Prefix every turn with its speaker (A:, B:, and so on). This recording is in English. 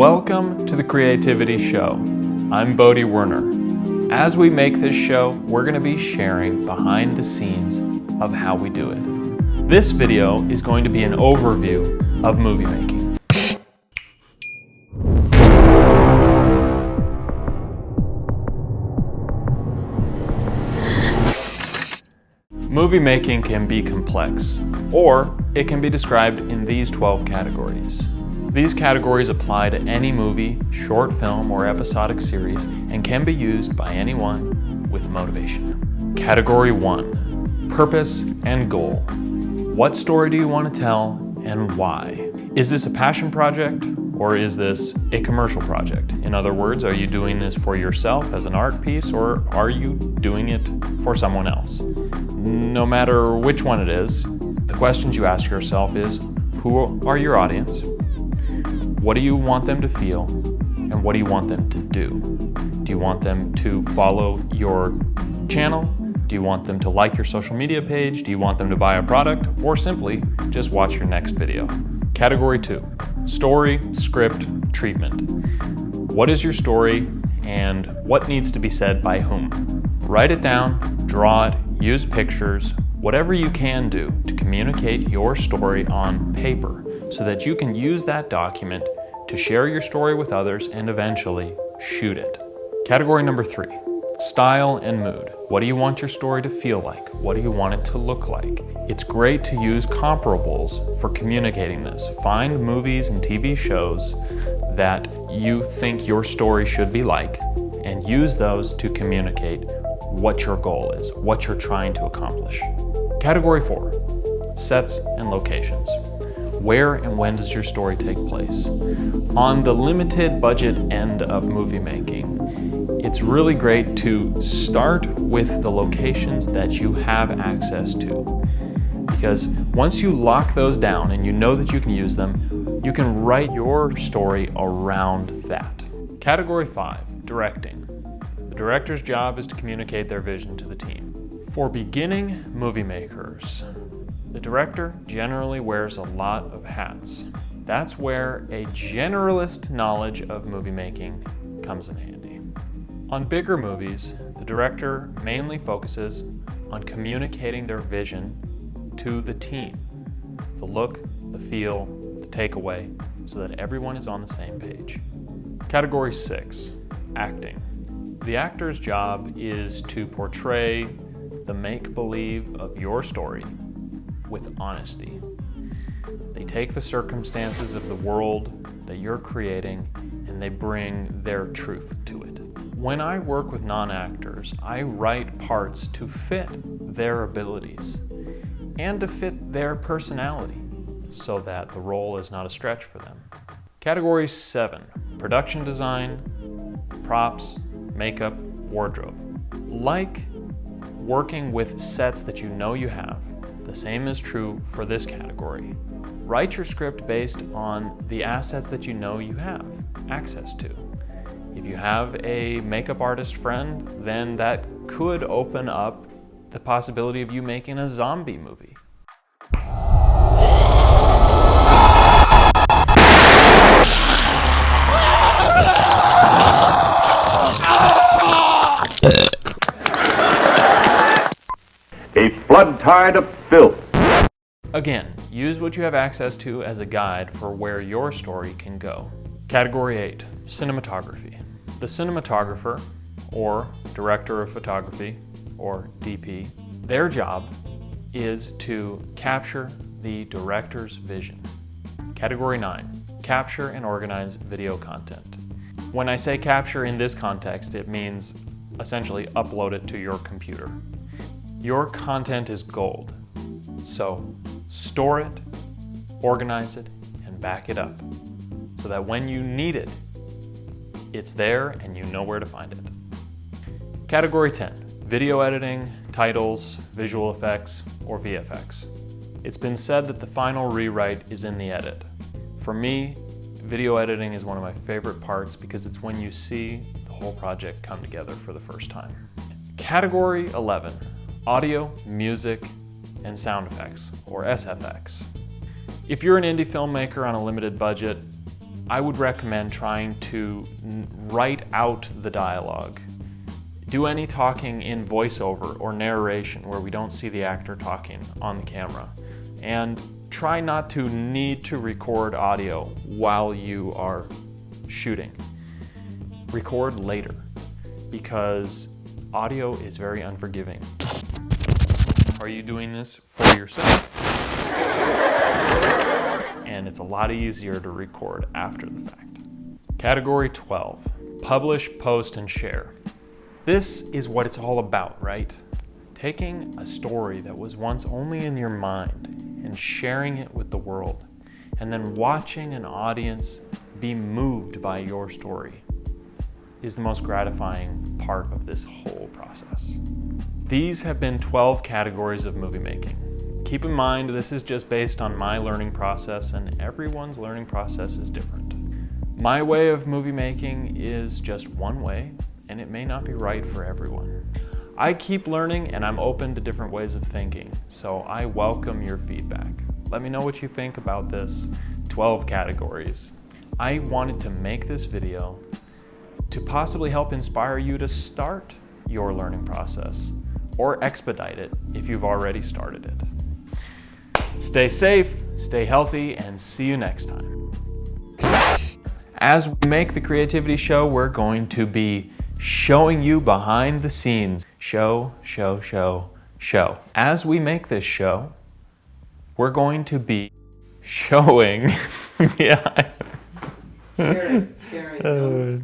A: Welcome to the Creativity Show. I'm Bodhi Werner. As we make this show, we're going to be sharing behind the scenes of how we do it. This video is going to be an overview of movie making. Movie making can be complex, or it can be described in these 12 categories. These categories apply to any movie, short film, or episodic series and can be used by anyone with motivation. Category 1, purpose and goal. What story do you want to tell and why? Is this a passion project or is this a commercial project? In other words, are you doing this for yourself as an art piece or are you doing it for someone else? No matter which one it is, the questions you ask yourself is, who are your audience? What do you want them to feel? And what do you want them to do? Do you want them to follow your channel? Do you want them to like your social media page? Do you want them to buy a product? Or simply just watch your next video? Category 2, story, script, treatment. What is your story and what needs to be said by whom? Write it down, draw it, use pictures, whatever you can do to communicate your story on paper so that you can use that document to share your story with others and eventually shoot it. Category number 3, style and mood. What do you want your story to feel like? What do you want it to look like? It's great to use comparables for communicating this. Find movies and TV shows that you think your story should be like and use those to communicate what your goal is, what you're trying to accomplish. Category 4, sets and locations. Where and when does your story take place? On the limited budget end of movie making, it's really great to start with the locations that you have access to. Because once you lock those down and you know that you can use them, you can write your story around that. Category 5, directing. The director's job is to communicate their vision to the team. For beginning movie makers, the director generally wears a lot of hats. That's where a generalist knowledge of movie making comes in handy. On bigger movies, the director mainly focuses on communicating their vision to the team. The look, the feel, the takeaway, so that everyone is on the same page. Category 6, acting. The actor's job is to portray the make-believe of your story with honesty. They take the circumstances of the world that you're creating and they bring their truth to it. When I work with non-actors, I write parts to fit their abilities and to fit their personality so that the role is not a stretch for them. Category 7, production design, props, makeup, wardrobe. Like working with sets that you know you have, the same is true for this category. Write your script based on the assets that you know you have access to. If you have a makeup artist friend, then that could open up the possibility of you making a zombie movie.
B: A flood tide of filth.
A: Again, use what you have access to as a guide for where your story can go. Category 8, cinematography. The cinematographer, or director of photography, or DP, their job is to capture the director's vision. Category 9, capture and organize video content. When I say capture in this context, it means essentially upload it to your computer. Your content is gold, so store it, organize it, and back it up so that when you need it, it's there and you know where to find it. Category 10, video editing, titles, visual effects, or VFX. It's been said that the final rewrite is in the edit. For me, video editing is one of my favorite parts because it's when you see the whole project come together for the first time. Category 11, audio, music, and sound effects, or SFX. If you're an indie filmmaker on a limited budget, I would recommend trying to write out the dialogue. Do any talking in voiceover or narration where we don't see the actor talking on the camera. And try not to need to record audio while you are shooting. Record later, because audio is very unforgiving. Are you doing this for yourself? And it's a lot easier to record after the fact. Category 12, publish, post, and share. This is what it's all about, right? Taking a story that was once only in your mind and sharing it with the world, and then watching an audience be moved by your story is the most gratifying part of this whole process. These have been 12 categories of movie making. Keep in mind, this is just based on my learning process, and everyone's learning process is different. My way of movie making is just one way, and it may not be right for everyone. I keep learning, and I'm open to different ways of thinking, so I welcome your feedback. Let me know what you think about this 12 categories. I wanted to make this video to possibly help inspire you to start your learning process or expedite it if you've already started it. Stay safe, stay healthy, and see you next time. As we make the Creativity Show, we're going to be showing you behind the scenes. Show. As we make this show, we're going to be showing... yeah.
C: Share it.